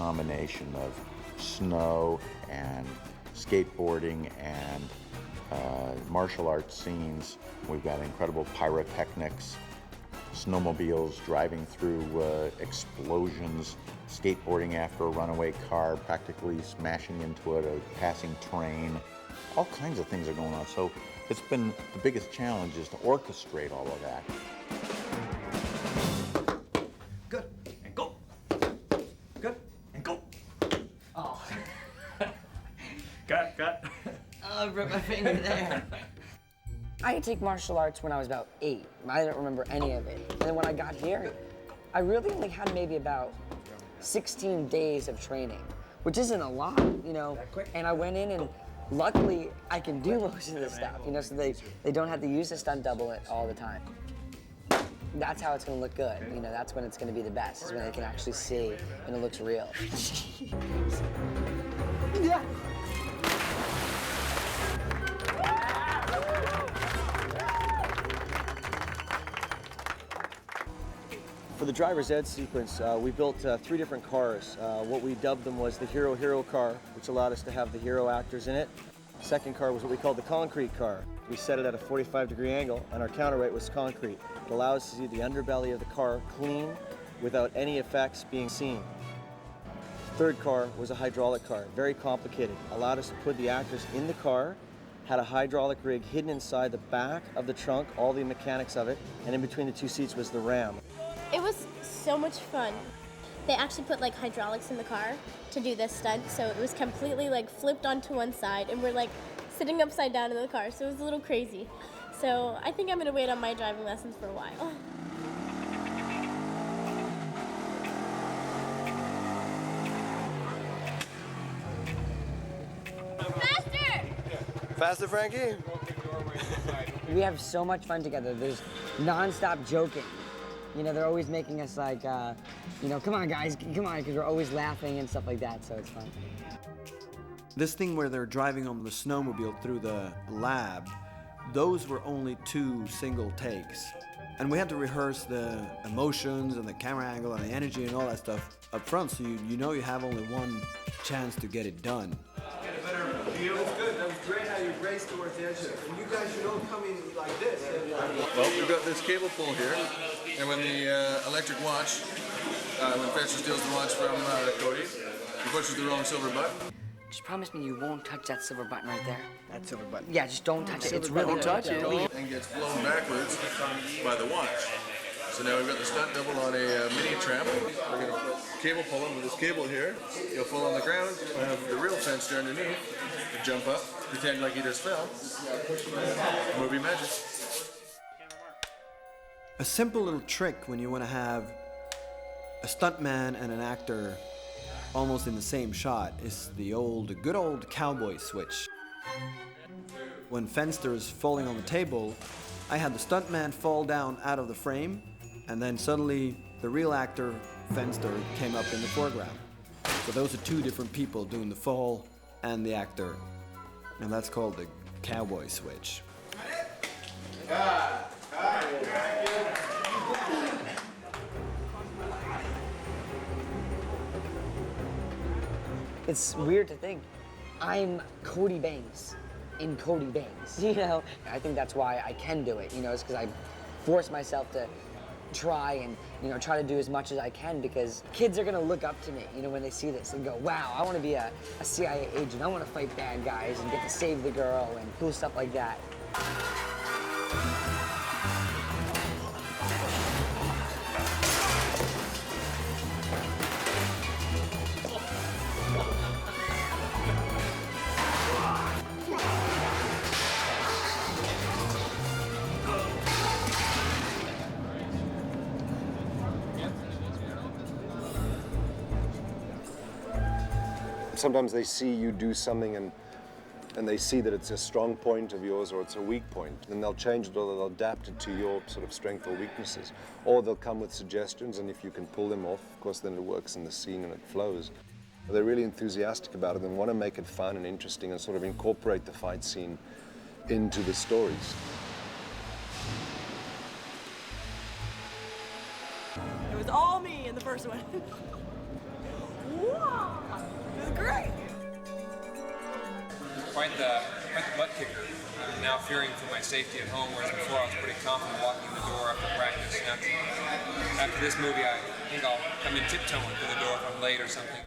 combination of snow and skateboarding and martial arts scenes. We've got incredible pyrotechnics, snowmobiles driving through explosions, skateboarding after a runaway car, practically smashing into a passing train. All kinds of things are going on. So it's been the biggest challenge is to orchestrate all of that. Good, and go. Good, and go. Oh. Cut. Oh, I broke my finger there. I could take martial arts when I was about 8. I don't remember any of it. And then when I got here, I really only had maybe about 16 days of training, which isn't a lot, you know. And I went in and luckily I can do most of this stuff, you know, so they don't have to use a stunt double all the time. That's how it's gonna look good, you know, that's when it's gonna be the best, is when they can actually see and it looks real. Yeah. For the driver's ed sequence, we built 3 different cars. What we dubbed them was the Hero car, which allowed us to have the hero actors in it. The second car was what we called the concrete car. We set it at a 45-degree angle, and our counterweight was concrete. It allowed us to see the underbelly of the car clean without any effects being seen. The third car was a hydraulic car, very complicated. Allowed us to put the actors in the car, had a hydraulic rig hidden inside the back of the trunk, all the mechanics of it, and in between the 2 seats was the ram. It was so much fun. They actually put like hydraulics in the car to do this stunt, so it was completely like flipped onto one side, and we're like sitting upside down in the car, so it was a little crazy. So I think I'm gonna wait on my driving lessons for a while. Faster! Faster, Frankie? We have so much fun together. There's non-stop joking. You know, they're always making us like, you know, come on guys, come on, because we're always laughing and stuff like that, so it's fun. This thing where they're driving on the snowmobile through the lab, those were only 2 single takes. And we had to rehearse the emotions and the camera angle and the energy and all that stuff up front, so you know you have only one chance to get it done. Get a better view. That's good. That was great how you raced towards the edge of it. And you guys should all come in like this. Well, we've got this cable pull here, and when the electric watch, when Fetcher steals the watch from Cody, he pushes the wrong silver button. Just promise me you won't touch that silver button right there. That silver button. Yeah, just don't touch it. It's really touch it. And gets blown backwards by the watch. So now we've got the stunt double on a mini tramp. We're going to cable pull him with this cable here. He'll fall on the ground. We'll have the real fencer underneath. He'll jump up, pretend like he just fell. Movie magic. A simple little trick when you want to have a stuntman and an actor almost in the same shot is the good old cowboy switch. When Fenster is falling on the table, I had the stuntman fall down out of the frame, and then suddenly the real actor, Fenster, came up in the foreground. So those are 2 different people doing the fall and the actor. And that's called the cowboy switch. It's weird to think I'm Cody Banks in Cody Banks, you know? I think that's why I can do it, you know, it's because I force myself to try and, you know, try to do as much as I can, because kids are gonna look up to me, you know, when they see this and go, wow, I wanna be a CIA agent, I wanna fight bad guys and get to save the girl and cool stuff like that. Sometimes they see you do something and they see that it's a strong point of yours or it's a weak point, and they'll change it or they'll adapt it to your sort of strength or weaknesses. Or they'll come with suggestions, and if you can pull them off, of course, then it works in the scene and it flows. They're really enthusiastic about it and want to make it fun and interesting and sort of incorporate the fight scene into the stories. It was all me in the first one. Woo! This is great. Quite the butt kicker. I'm now fearing for my safety at home, whereas before I was pretty confident walking in the door after practice. After this movie, I think I'll come in tiptoeing through the door if I'm late or something.